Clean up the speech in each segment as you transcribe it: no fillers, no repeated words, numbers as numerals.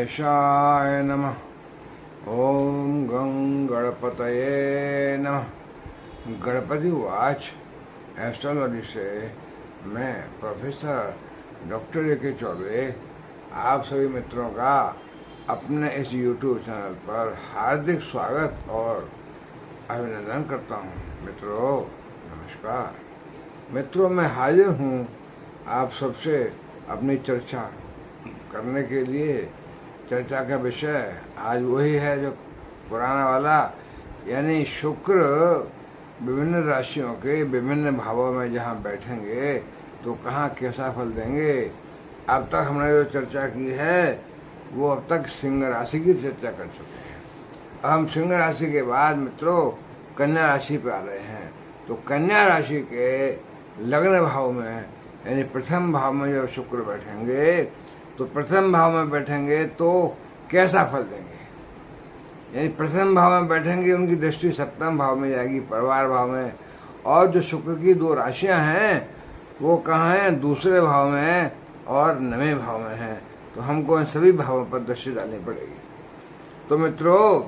गणेशाय नमः। ओम गं गणपतये नमः। गणपति वाच एस्ट्रोलॉजी से मैं प्रोफेसर डॉक्टर ए.के. चौबे आप सभी मित्रों का अपने इस यूट्यूब चैनल पर हार्दिक स्वागत और अभिनंदन करता हूँ। मित्रों नमस्कार। मित्रों मैं हाजिर हूँ आप सबसे अपनी चर्चा करने के लिए। चर्चा का विषय आज वही है जो पुराना वाला, यानी शुक्र विभिन्न राशियों के विभिन्न भावों में जहाँ बैठेंगे तो कहाँ कैसा फल देंगे। अब तक हमने जो चर्चा की है वो अब तक सिंह राशि की चर्चा कर चुके हैं। अब हम सिंह राशि के बाद मित्रों कन्या राशि पे आ रहे हैं। तो कन्या राशि के लग्न भाव में यानी प्रथम भाव में जब शुक्र बैठेंगे तो प्रथम भाव में बैठेंगे तो कैसा फल देंगे। यानी प्रथम भाव में बैठेंगे, उनकी दृष्टि सप्तम भाव में जाएगी, परिवार भाव में। और जो शुक्र की दो राशियां हैं वो कहाँ हैं? दूसरे भाव में और नवें भाव में हैं। तो हमको इन सभी भावों पर दृष्टि डालनी पड़ेगी। तो मित्रों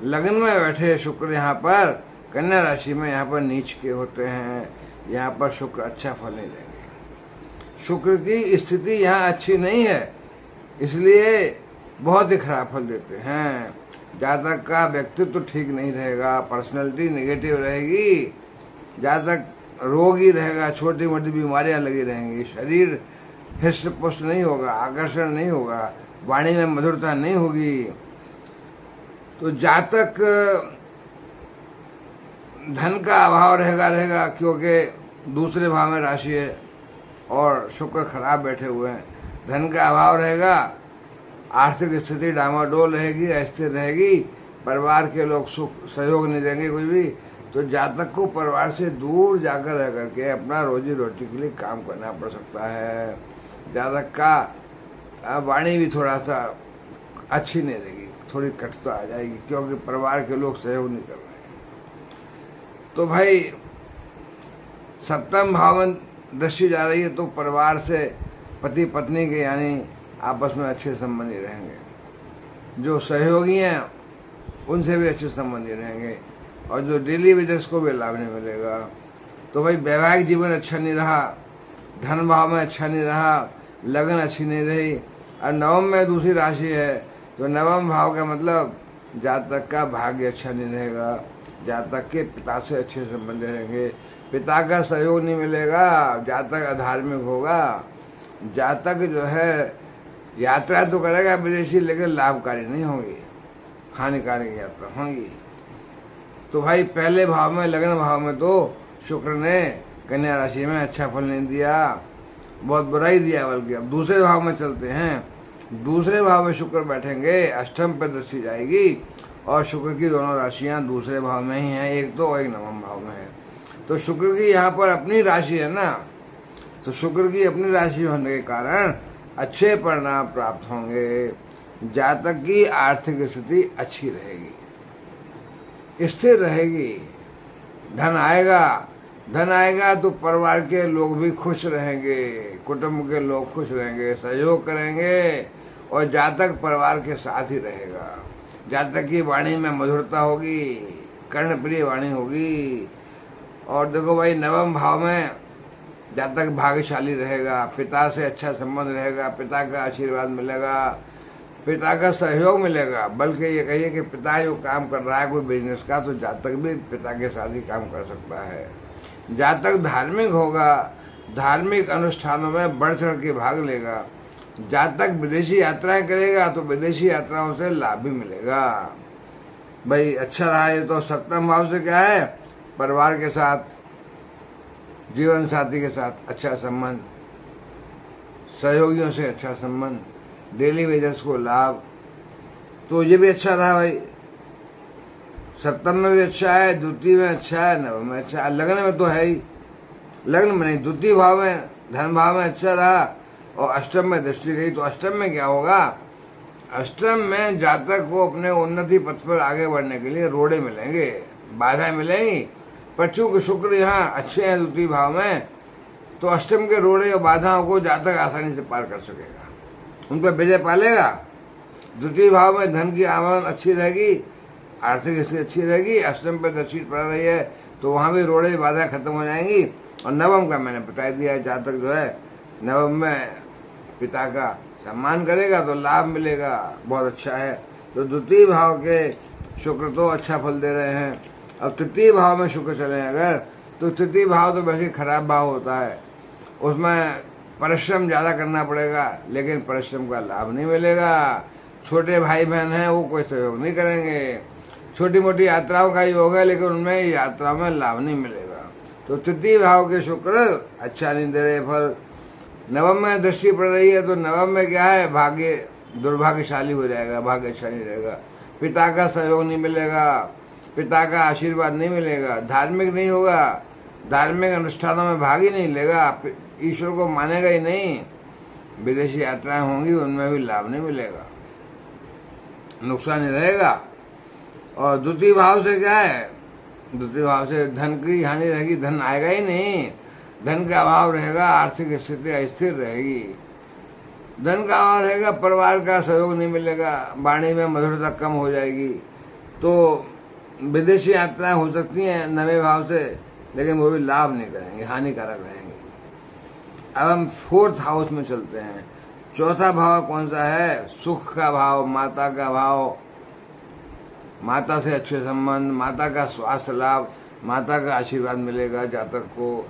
लग्न में बैठे शुक्र यहाँ पर कन्या राशि में यहाँ पर नीच के होते हैं। यहाँ पर शुक्र अच्छा फल नहीं देंगे। शुक्र की स्थिति यहाँ अच्छी नहीं है, इसलिए बहुत ही खराब फल देते हैं। जातक का व्यक्तित्व तो ठीक नहीं रहेगा, पर्सनैलिटी नेगेटिव रहेगी, जातक रोगी रहेगा, छोटी मोटी बीमारियां लगी रहेंगी, शरीर हृष्ट पुष्ट नहीं होगा, आकर्षण नहीं होगा, वाणी में मधुरता नहीं होगी। तो जातक धन का अभाव रहेगा क्योंकि दूसरे भाव में राशि है और शुक्र खराब बैठे हुए हैं। धन का अभाव रहेगा, आर्थिक स्थिति डामाडोल रहेगी, अस्थिर रहेगी, परिवार के लोग सहयोग नहीं देंगे कुछ भी। तो जातक को परिवार से दूर जाकर रह करके अपना रोजी रोटी के लिए काम करना पड़ सकता है। जातक का वाणी भी थोड़ा सा अच्छी नहीं रहेगी, थोड़ी कटता आ जाएगी क्योंकि परिवार के लोग सहयोग नहीं कर रहे। तो भाई सप्तम भाव में दृष्टि जा रही है तो परिवार से पति पत्नी के यानी आपस में अच्छे संबंधी रहेंगे। जो सहयोगी हैं उनसे भी अच्छे संबंधी रहेंगे और जो डेली वेजर्स को भी लाभ नहीं मिलेगा। तो भाई वैवाहिक जीवन अच्छा नहीं रहा, धन भाव में अच्छा नहीं रहा, लगन अच्छी नहीं रही। और नवम में दूसरी राशि है तो नवम भाव का मतलब जातक का भाग्य अच्छा नहीं रहेगा, जातक के पिता से अच्छे संबंध रहेंगे, पिता का सहयोग नहीं मिलेगा, जातक अधार्मिक होगा, जातक जो है यात्रा तो करेगा विदेशी लेकिन लाभकारी नहीं होगी, हानिकारक यात्रा होगी। तो भाई पहले भाव में लग्न भाव में तो शुक्र ने कन्या राशि में अच्छा फल नहीं दिया, बहुत बुरा ही दिया। बल्कि अब दूसरे भाव में चलते हैं। दूसरे भाव में शुक्र बैठेंगे, अष्टम पर दृष्टि जाएगी और शुक्र की दोनों राशियां दूसरे भाव में ही हैं, एक तो और एक नवम भाव में है। तो शुक्र की यहाँ पर अपनी राशि है ना, तो शुक्र की अपनी राशि होने के कारण अच्छे परिणाम प्राप्त होंगे। जातक की आर्थिक स्थिति अच्छी रहेगी, स्थिर रहेगी, धन आएगा तो परिवार के लोग भी खुश रहेंगे, कुटुंब के लोग खुश रहेंगे, सहयोग करेंगे और जातक परिवार के साथ ही रहेगा। जातक की वाणी में मधुरता होगी, कर्णप्रिय वाणी होगी। और देखो भाई नवम भाव में जातक भाग्यशाली रहेगा, पिता से अच्छा संबंध रहेगा, पिता का आशीर्वाद मिलेगा, पिता का सहयोग मिलेगा। बल्कि ये कहिए कि पिता जो काम कर रहा है कोई बिजनेस का तो जातक भी पिता के साथ ही काम कर सकता है। जातक धार्मिक होगा, धार्मिक अनुष्ठानों में बढ़ चढ़ के भाग लेगा। जातक विदेशी यात्राएं करेगा तो विदेशी यात्राओं से लाभ भी मिलेगा। भाई अच्छा रहा है। तो सप्तम भाव से क्या है? परिवार के साथ, जीवन साथी के साथ अच्छा संबंध, सहयोगियों से अच्छा संबंध, डेली वेजर्स को लाभ। तो ये भी अच्छा रहा भाई। सप्तम में भी अच्छा है, द्वितीय में अच्छा है, नवम में अच्छा है, लग्न में तो है ही, लग्न में नहीं द्वितीय भाव में धन भाव में अच्छा रहा और अष्टम में दृष्टि गई। तो अष्टम में क्या होगा? अष्टम में जातक को अपने उन्नति पथ पर आगे बढ़ने के लिए रोड़े मिलेंगे, बाधाएं मिलेंगी। पर चूंकि शुक्र यहाँ अच्छे हैं द्वितीय भाव में तो अष्टम के रोड़े और बाधाओं को जातक आसानी से पार कर सकेगा, उन पर विजय पालेगा। द्वितीय भाव में धन की आमदन अच्छी रहेगी, आर्थिक स्थिति अच्छी रहेगी। अष्टम पर दृष्टि पड़ रही है तो वहाँ भी रोड़े बाधा खत्म हो जाएंगी। और नवम का मैंने बता दिया है, जहाँ तक जो है नवम में पिता का सम्मान करेगा तो लाभ मिलेगा, बहुत अच्छा है। तो द्वितीय भाव के शुक्र तो अच्छा फल दे रहे हैं। अब तृतीय भाव में शुक्र चले अगर, तो तृतीय भाव तो वैसे खराब भाव होता है, उसमें परिश्रम ज़्यादा करना पड़ेगा लेकिन परिश्रम का लाभ नहीं मिलेगा। छोटे भाई बहन हैं वो कोई सहयोग नहीं करेंगे। छोटी मोटी यात्राओं का योग है लेकिन उनमें यात्राओं में लाभ नहीं मिलेगा। तो तृतीय भाव के शुक्र अच्छा नहीं दे रहे फल। नवम में दृष्टि पड़ रही है तो नवम में क्या है, भाग्य दुर्भाग्यशाली हो जाएगा, भाग्य अच्छा नहीं रहेगा। पिता का सहयोग नहीं मिलेगा, पिता का आशीर्वाद नहीं मिलेगा, धार्मिक नहीं होगा, धार्मिक अनुष्ठानों में भाग ही नहीं लेगा, ईश्वर को मानेगा ही नहीं। विदेशी यात्राएं होंगी उनमें भी लाभ नहीं मिलेगा, नुकसान ही रहेगा। और द्वितीय भाव से क्या है, द्वितीय भाव से धन की हानि रहेगी, धन आएगा ही नहीं, धन का अभाव रहेगा, आर्थिक स्थिति अस्थिर रहेगी। धन का अभाव रहेगा, परिवार का सहयोग नहीं मिलेगा, वाणी में मधुरता कम हो जाएगी। तो विदेशी यात्राएं हो सकती हैं नवे भाव से, लेकिन वो भी लाभ नहीं करेंगे, हानिकारक रहेंगे। अब हम फोर्थ हाउस में चलते हैं। चौथा भाव कौन सा है, सुख का भाव, माता का भाव, माता से अच्छे संबंध, माता का स्वास्थ्य लाभ, माता का आशीर्वाद मिलेगा जातक को।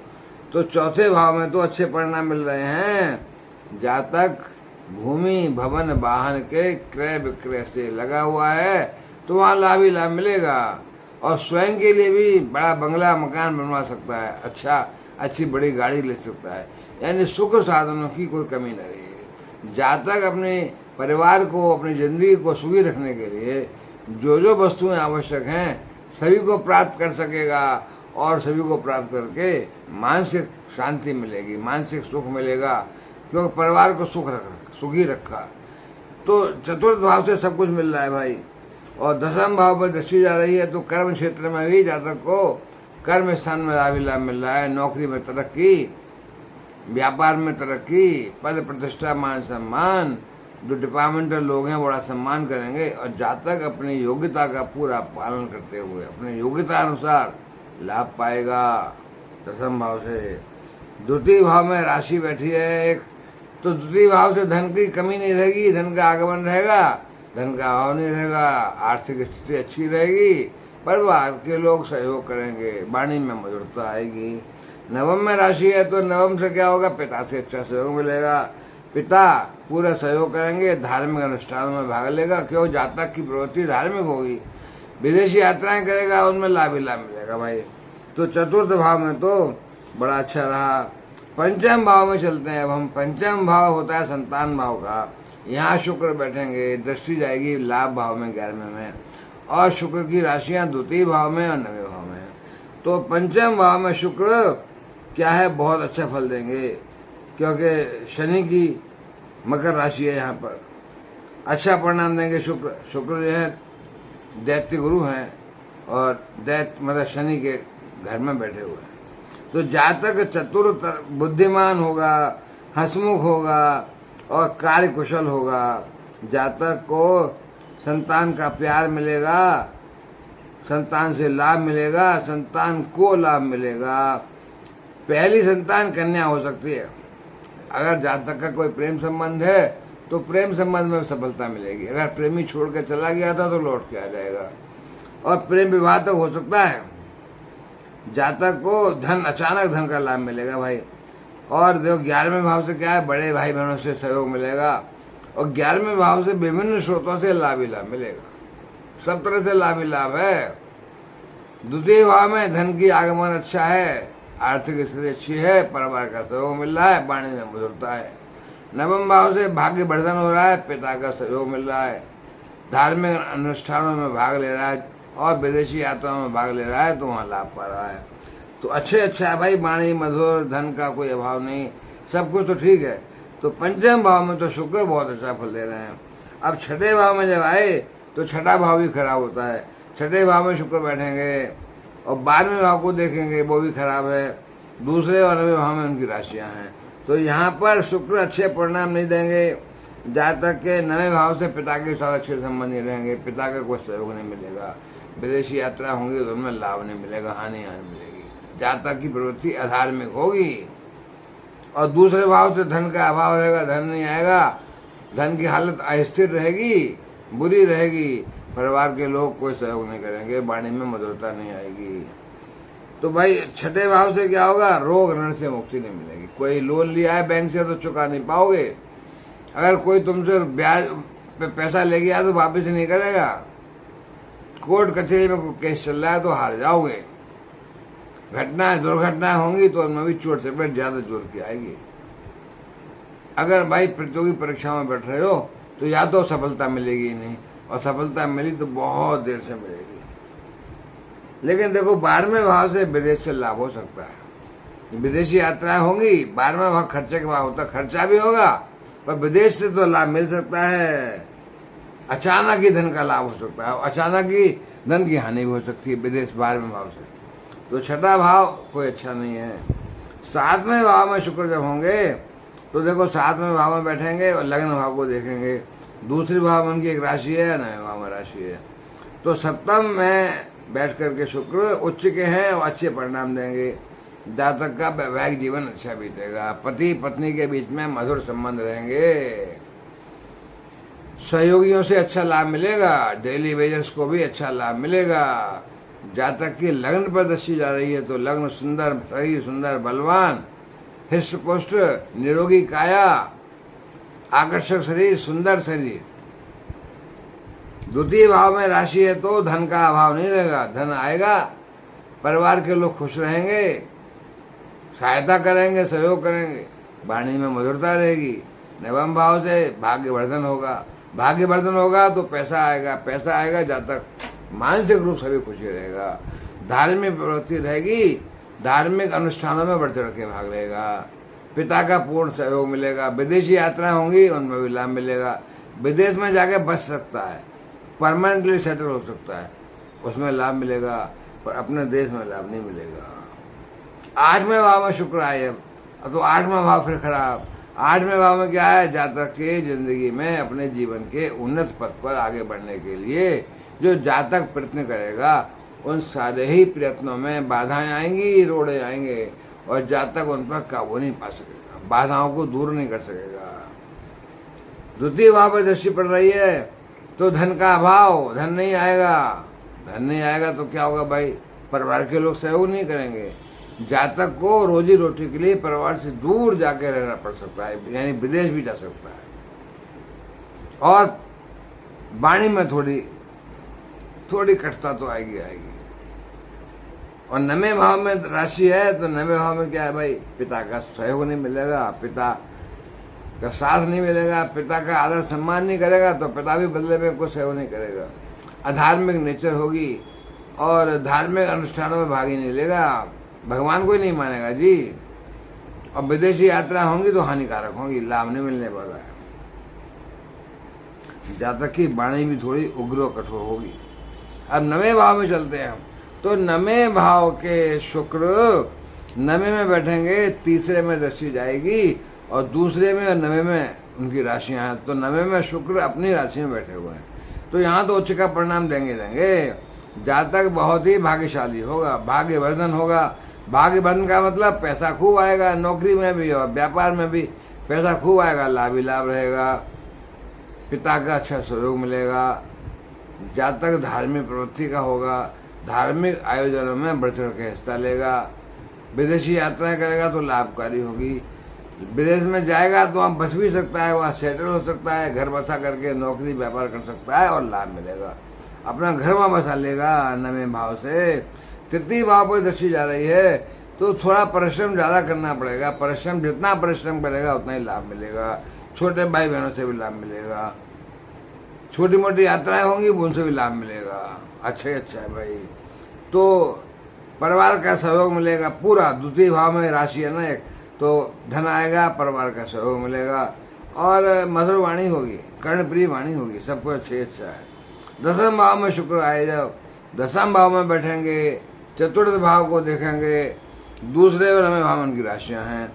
तो चौथे भाव में तो अच्छे परिणाम मिल रहे हैं। जातक भूमि भवन वाहन के क्रय विक्रय से लगा हुआ है तो वहाँ लाभ ही लाभ मिलेगा। और स्वयं के लिए भी बड़ा बंगला मकान बनवा सकता है, अच्छी बड़ी गाड़ी ले सकता है, यानी सुख साधनों की कोई कमी नहीं है। जातक अपने परिवार को, अपनी जिंदगी को सुखी रखने के लिए जो जो वस्तुएं आवश्यक हैं सभी को प्राप्त कर सकेगा और सभी को प्राप्त करके मानसिक शांति मिलेगी, मानसिक सुख मिलेगा, क्योंकि परिवार को सुखी रखा। तो चतुर्थ भाव से सब कुछ मिल रहा है भाई। और दसम भाव पर दृष्टि जा रही है तो कर्म क्षेत्र में भी जातक को कर्म स्थान में लाभ मिल रहा है, नौकरी में तरक्की, व्यापार में तरक्की, पद प्रतिष्ठा, मान सम्मान, जो डिपार्टमेंटल लोग हैं बड़ा सम्मान करेंगे। और जातक अपनी योग्यता का पूरा पालन करते हुए अपने योग्यता अनुसार लाभ पाएगा दसम भाव से। द्वितीय भाव में राशि बैठी है एक, तो द्वितीय भाव से धन की कमी नहीं रहेगी, धन का आगमन रहेगा, धन का अभाव नहीं रहेगा, आर्थिक स्थिति अच्छी रहेगी, परिवार के लोग सहयोग करेंगे, वाणी में मधुरता आएगी। नवम में राशि है तो नवम से क्या होगा, पिता से अच्छा सहयोग मिलेगा, पिता पूरा सहयोग करेंगे, धार्मिक अनुष्ठानों में भाग लेगा, क्यों जातक की प्रवृत्ति धार्मिक होगी, विदेशी यात्राएं करेगा, उनमें लाभ ही लाभ मिलेगा भाई। तो चतुर्थ भाव में तो बड़ा अच्छा रहा। पंचम भाव में चलते हैं अब हम। पंचम भाव होता है संतान भाव का, यहाँ शुक्र बैठेंगे, दृष्टि जाएगी लाभ भाव में 11वें में, और शुक्र की राशियां द्वितीय भाव में और नवे भाव में। तो पंचम भाव में शुक्र क्या है, बहुत अच्छा फल देंगे, क्योंकि शनि की मकर राशि है, यहाँ पर अच्छा परिणाम देंगे। शुक्र जो है दैत्य गुरु हैं और दैत्य मतलब शनि के घर में बैठे हुए हैं। तो जातक चतुर बुद्धिमान होगा, हंसमुख होगा और कार्य कुशल होगा। जातक को संतान का प्यार मिलेगा, संतान से लाभ मिलेगा, संतान को लाभ मिलेगा। पहली संतान कन्या हो सकती है। अगर जातक का कोई प्रेम संबंध है तो प्रेम संबंध में सफलता मिलेगी। अगर प्रेमी छोड़ कर चला गया था तो लौट के आ जाएगा। और प्रेम विवाह तो हो सकता है। जातक को अचानक धन का लाभ मिलेगा भाई। और देखो 11वें भाव से क्या है, बड़े भाई बहनों से सहयोग मिलेगा। और 11वें भाव से विभिन्न स्रोतों से लाभ ही लाभ मिलेगा, सब तरह से लाभ ही लाभ है। द्वितीय भाव में धन की आगमन अच्छा है, आर्थिक स्थिति अच्छी है, परिवार का सहयोग मिल रहा है, वाणी में मधुरता है। नवम भाव से भाग्य वर्धन हो रहा है, पिता का सहयोग मिल रहा है, धार्मिक अनुष्ठानों में भाग ले रहा है और विदेशी यात्राओं में भाग ले रहा है, तो वहाँ लाभ पा रहा है। तो अच्छा है भाई, वाणी मधुर, धन का कोई अभाव नहीं, सब कुछ तो ठीक है। तो पंचम भाव में तो शुक्र बहुत अच्छा फल दे रहे हैं। अब छठे भाव में जब आए तो छठा भाव भी खराब होता है। छठे भाव में शुक्र बैठेंगे और 12वें भाव को देखेंगे, वो भी खराब है। दूसरे और 9वें भाव में उनकी राशियां हैं। तो यहाँ पर शुक्र अच्छे परिणाम नहीं देंगे। जातक के नवे भाव से पिता के साथ अच्छे संबंध नहीं रहेंगे, पिता का कोई सहयोग नहीं मिलेगा, विदेशी यात्रा होंगी तो उनमें लाभ नहीं मिलेगा, हानि मिलेगी। जातक की प्रवृत्ति अधार्मिक होगी। और दूसरे भाव से धन का अभाव रहेगा, धन नहीं आएगा, धन की हालत अस्थिर रहेगी, बुरी रहेगी, परिवार के लोग कोई सहयोग नहीं करेंगे, वाणी में मधुरता नहीं आएगी। तो भाई छठे भाव से क्या होगा, रोग ऋण से मुक्ति नहीं मिलेगी। कोई लोन लिया है बैंक से तो चुका नहीं पाओगे, अगर कोई तुमसे ब्याज पे पैसा ले गया तो वापस नहीं करेगा, कोर्ट कचहरी में केस चल रहा है तो हार जाओगे। घटनाएं दुर्घटनाएं होंगी तो उनमें भी चोट से पेट ज्यादा जोर की आएगी। अगर भाई प्रतियोगी परीक्षा में बैठ रहे हो तो या तो सफलता मिलेगी नहीं, और सफलता मिली तो बहुत देर से मिलेगी। लेकिन देखो 12वें भाव से विदेश से लाभ हो सकता है, विदेशी यात्राएं होंगी, 12वें भाव खर्चे के भाव होता, खर्चा भी होगा पर विदेश से तो लाभ मिल सकता है। अचानक ही धन का लाभ हो सकता है, अचानक ही धन की हानि भी हो सकती है विदेश 12वें भाव से। तो छठा भाव कोई अच्छा नहीं है। 7वें भाव में शुक्र जब होंगे तो देखो 7वें भाव में बैठेंगे और लग्न भाव को देखेंगे, दूसरी भाव में उनकी एक राशि है, 9वें भाव में राशि है। तो सप्तम में बैठ करके शुक्र उच्च के हैं और अच्छे परिणाम देंगे। जातक का वैवाहिक जीवन अच्छा बीतेगा, पति पत्नी के बीच में मधुर संबंध रहेंगे, सहयोगियों से अच्छा लाभ मिलेगा, डेली वेजर्स को भी अच्छा लाभ मिलेगा। जातक की लग्न पर दृष्टि जा रही है तो लग्न सुंदर शरीर, सुंदर बलवान, हृष्टपुष्ट, निरोगी काया, आकर्षक शरीर, सुंदर शरीर। द्वितीय भाव में राशि है तो धन का अभाव नहीं रहेगा, धन आएगा, परिवार के लोग खुश रहेंगे, सहायता करेंगे, सहयोग करेंगे, वाणी में मधुरता रहेगी। 9वें भाव से भाग्यवर्धन होगा, भाग्यवर्धन होगा तो पैसा आएगा, पैसा आएगा, जातक मानसिक रूप से भी खुशी रहेगा, धार्मिक प्रवृत्ति रहेगी, धार्मिक अनुष्ठानों में बढ़ चढ़ के भाग लेगा, पिता का पूर्ण सहयोग मिलेगा, विदेशी यात्रा होंगी उनमें भी लाभ मिलेगा, विदेश में जाके बच सकता है, परमानेंटली सेटल हो सकता है, उसमें लाभ मिलेगा, पर अपने देश में लाभ नहीं मिलेगा। 8वें भाव में शुक्र आए तो 8वां भाव फिर खराब। 8वें भाव में क्या है, जातक के जिंदगी में अपने जीवन के उन्नत पथ पर आगे बढ़ने के लिए जो जातक प्रयत्न करेगा उन सारे ही प्रयत्नों में बाधाएं आएंगी, रोड़े आएंगे, और जातक उन पर काबू नहीं पा सकेगा, बाधाओं को दूर नहीं कर सकेगा। द्वितीय भाव पर दृष्टि पड़ रही है तो धन का अभाव, धन नहीं आएगा, धन नहीं आएगा तो क्या होगा भाई, परिवार के लोग सहयोग नहीं करेंगे, जातक को रोजी रोटी के लिए परिवार से दूर जाके रहना पड़ सकता है, यानी विदेश भी जा सकता है। और वाणी में थोड़ी कटता तो आएगी। और 9वें भाव में राशि है तो 9वें भाव में क्या है भाई, पिता का सहयोग नहीं मिलेगा, पिता का साथ नहीं मिलेगा, पिता का आदर सम्मान नहीं करेगा तो पिता भी बदले में कोई सहयोग नहीं करेगा, अधार्मिक नेचर होगी और धार्मिक अनुष्ठानों में भाग ही नहीं लेगा, भगवान को ही नहीं मानेगा जी। और विदेशी यात्रा होंगी तो हानिकारक होंगी, लाभ नहीं मिलने वाला है। जातक की वाणी भी थोड़ी उग्र और कठोर होगी। अब 9वें भाव में चलते हैं हम, तो 9वें भाव के शुक्र 9वें में बैठेंगे, तीसरे में दृष्टि जाएगी और दूसरे में और 9वें में उनकी राशियां हैं, तो 9वें में शुक्र अपनी राशि में बैठे हुए हैं, तो यहाँ तो उच्च का परिणाम देंगे। जातक बहुत ही भाग्यशाली होगा, भाग्यवर्धन होगा। भाग्यवर्धन का मतलब पैसा खूब आएगा, नौकरी में भी और व्यापार में भी पैसा खूब आएगा, लाभ ही लाभ रहेगा, पिता का अच्छा सहयोग मिलेगा। जातक धार्मिक प्रवृत्ति का होगा, धार्मिक आयोजनों में बढ़ चढ़ के हिस्सा लेगा, विदेशी यात्राएं करेगा तो लाभकारी होगी, विदेश में जाएगा तो वहाँ बस भी सकता है, वहाँ सेटल हो सकता है, घर बसा करके नौकरी व्यापार कर सकता है और लाभ मिलेगा, अपना घर वहाँ बसा लेगा 9वें भाव से। तृतीय भाव पर दृष्टि जा रही है तो थोड़ा परिश्रम ज़्यादा करना पड़ेगा, परिश्रम जितना परिश्रम करेगा उतना ही लाभ मिलेगा, छोटे भाई बहनों से भी लाभ मिलेगा, छोटी मोटी यात्राएं होंगी उनसे भी लाभ मिलेगा, अच्छा है भाई। तो परिवार का सहयोग मिलेगा पूरा, द्वितीय भाव में राशि है ना एक, तो धन आएगा, परिवार का सहयोग मिलेगा और मधुर वाणी होगी, कर्णप्रिय वाणी होगी, सब कुछ अच्छा है। 10वें भाव में शुक्र आए, जब 10वें भाव में बैठेंगे, चतुर्थ भाव को देखेंगे, दूसरे और 9वें भाव उनकी राशियां हैं,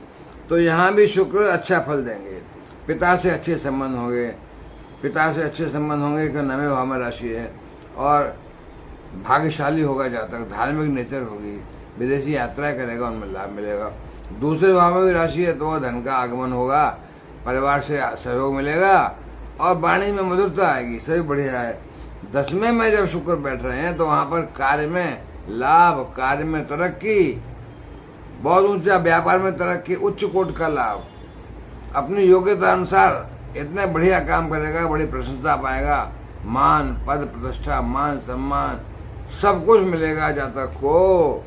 तो यहाँ भी शुक्र अच्छा फल देंगे। पिता से अच्छे संबंध होंगे, पिता से अच्छे संबंध होंगे कि 9वें भाव में राशि है, और भाग्यशाली होगा जातक, धार्मिक नेचर होगी, विदेशी यात्राएं करेगा, उनमें लाभ मिलेगा। दूसरे भाव में भी राशि है तो वह धन का आगमन होगा, परिवार से सहयोग मिलेगा और वाणी में मधुरता आएगी, सभी बढ़िया है। 10वें में जब शुक्र बैठ रहे हैं तो वहाँ पर कार्य में लाभ, कार्य में तरक्की, बहुत ऊंचा व्यापार में तरक्की, उच्च कोट का लाभ, अपनी योग्यता अनुसार इतने बढ़िया काम करेगा, बड़ी प्रशंसा पाएगा, मान पद प्रतिष्ठा, मान सम्मान सब कुछ मिलेगा जातक को।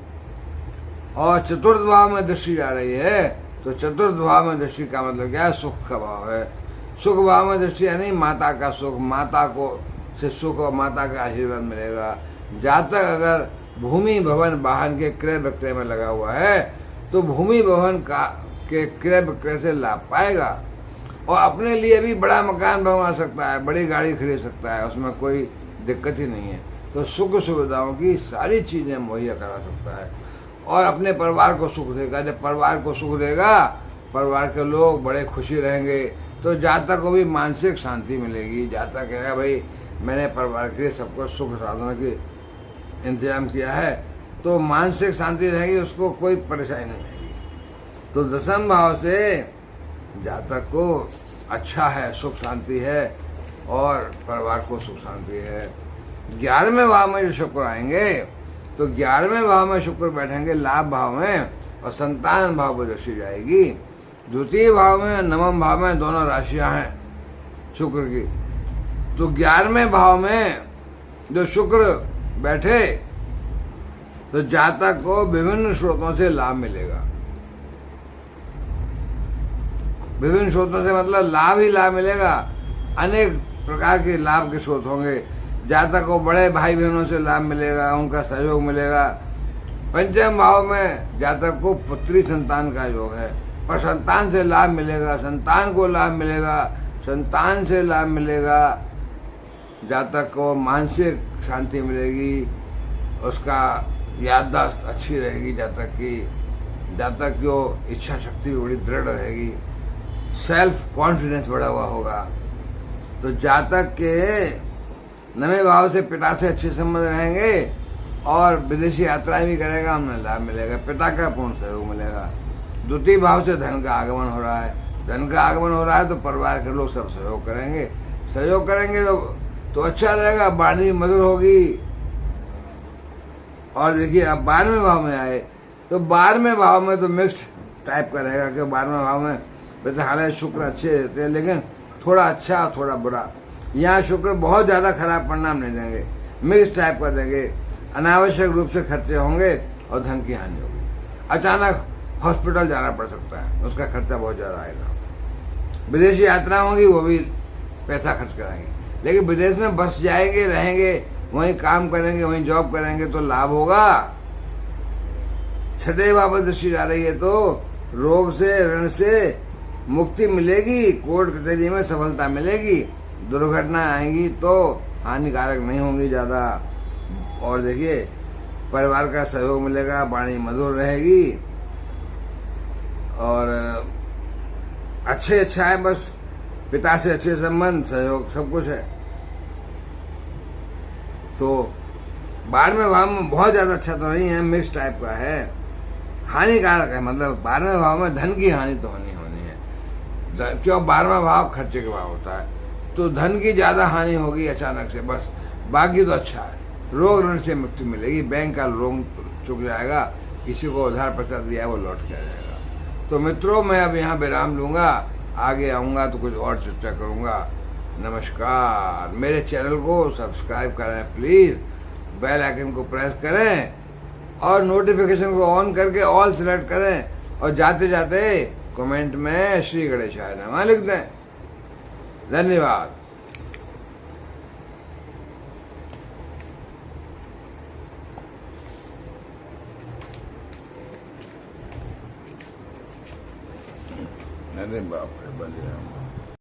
और चतुर्थ भाव में दृष्टि जा रही है तो चतुर्थ भाव में दृष्टि का मतलब क्या है? सुख का भाव है। सुख भाव में दृष्टि यानी माता का सुख, माता को से सुख और माता का आशीर्वाद मिलेगा। जातक अगर भूमि भवन वाहन के क्रय विक्रय में लगा हुआ है तो भूमि भवन का के क्रय विक्रय से लाभ पाएगा और अपने लिए भी बड़ा मकान बनवा सकता है, बड़ी गाड़ी खरीद सकता है, उसमें कोई दिक्कत ही नहीं है। तो सुख सुविधाओं की सारी चीज़ें मुहैया करा सकता है और अपने परिवार को सुख देगा। जब परिवार को सुख देगा, परिवार के लोग बड़े खुशी रहेंगे तो जातक को भी मानसिक शांति मिलेगी। जातक कहेगा भाई मैंने परिवार के सबको सुख साधन की इंतजाम किया है, तो मानसिक शांति रहेगी, उसको कोई परेशानी नहीं आएगी। तो 10वें भाव से जातक को अच्छा है, सुख शांति है और परिवार को सुख शांति है। 11वें भाव में जो शुक्र आएंगे तो 11वें भाव में शुक्र बैठेंगे लाभ भाव में और संतान भाव पर दृष्टि जाएगी। द्वितीय भाव में 9वें भाव में दोनों राशियां हैं शुक्र की। तो 11वें भाव में जो शुक्र बैठे तो जातक को विभिन्न स्रोतों से लाभ मिलेगा। विभिन्न स्रोतों से मतलब लाभ ही लाभ मिलेगा, अनेक प्रकार के लाभ के स्रोत होंगे। जातक को बड़े भाई बहनों से लाभ मिलेगा, उनका सहयोग मिलेगा। 5वें भाव में जातक को पुत्री संतान का योग है, पर संतान से लाभ मिलेगा, संतान को लाभ मिलेगा, संतान से लाभ मिलेगा। जातक को मानसिक शांति मिलेगी, उसका याददाश्त अच्छी रहेगी जातक की, जातक की इच्छा शक्ति बड़ी दृढ़ रहेगी, सेल्फ कॉन्फिडेंस बढ़ा हुआ होगा। तो जातक के 9वें भाव से पिता से अच्छे संबंध रहेंगे और विदेशी यात्राएं भी करेगा, उन्हें लाभ मिलेगा, पिता का पूर्ण सहयोग मिलेगा। द्वितीय भाव से धन का आगमन हो रहा है, धन का आगमन हो रहा है तो परिवार के लोग सब सहयोग करेंगे, सहयोग करेंगे तो अच्छा रहेगा, वाणी मधुर होगी। और देखिए अब 12वें भाव में आए तो 12वें भाव में तो मिक्स्ड टाइप का रहेगा कि 12वें भाव में वैसे हालांकि शुक्र अच्छे रहते हैं लेकिन थोड़ा अच्छा थोड़ा बुरा। यहाँ शुक्र बहुत ज़्यादा खराब परिणाम नहीं देंगे, मिक्स टाइप का देंगे। अनावश्यक रूप से खर्चे होंगे और धन की हानि होगी। अचानक हॉस्पिटल जाना पड़ सकता है, उसका खर्चा बहुत ज़्यादा आएगा। विदेशी यात्रा होंगी, वो भी पैसा खर्च कराएंगे, लेकिन विदेश में बस जाएंगे, रहेंगे, वहीं काम करेंगे, वहीं जॉब करेंगे तो लाभ होगा। 6वें भाव पर दृष्टि जा रही है तो रोग से, ऋण से मुक्ति मिलेगी, कोर्ट कचहरी में सफलता मिलेगी, दुर्घटना आएंगी तो हानिकारक नहीं होंगी ज़्यादा। और देखिए परिवार का सहयोग मिलेगा, वाणी मधुर रहेगी और अच्छा है, बस पिता से अच्छे संबंध, सहयोग सब कुछ है। तो 12वें भाव में बहुत ज़्यादा अच्छा तो नहीं है, मिक्स टाइप का है, हानिकारक है। मतलब 12वें भाव में धन की हानि तो होनी है, क्यों 12वां भाव खर्चे के भाव होता है, तो धन की ज़्यादा हानि होगी अचानक से, बस बाकी तो अच्छा है। रोग ऋण से मुक्ति मिलेगी, बैंक का लोन चुक जाएगा, किसी को उधार पैसा दिया है वो लौट के आ जाएगा। तो मित्रों मैं अब यहाँ विराम लूँगा, आगे आऊँगा तो कुछ और चर्चा करूँगा। नमस्कार। मेरे चैनल को सब्सक्राइब करें प्लीज़, बेल आइकन को प्रेस करें और नोटिफिकेशन को ऑन करके ऑल सेलेक्ट करें और जाते जाते कमेंट में श्री गणेशाय नमः लिख दें। धन्यवाद। अरे बाप रे, बंद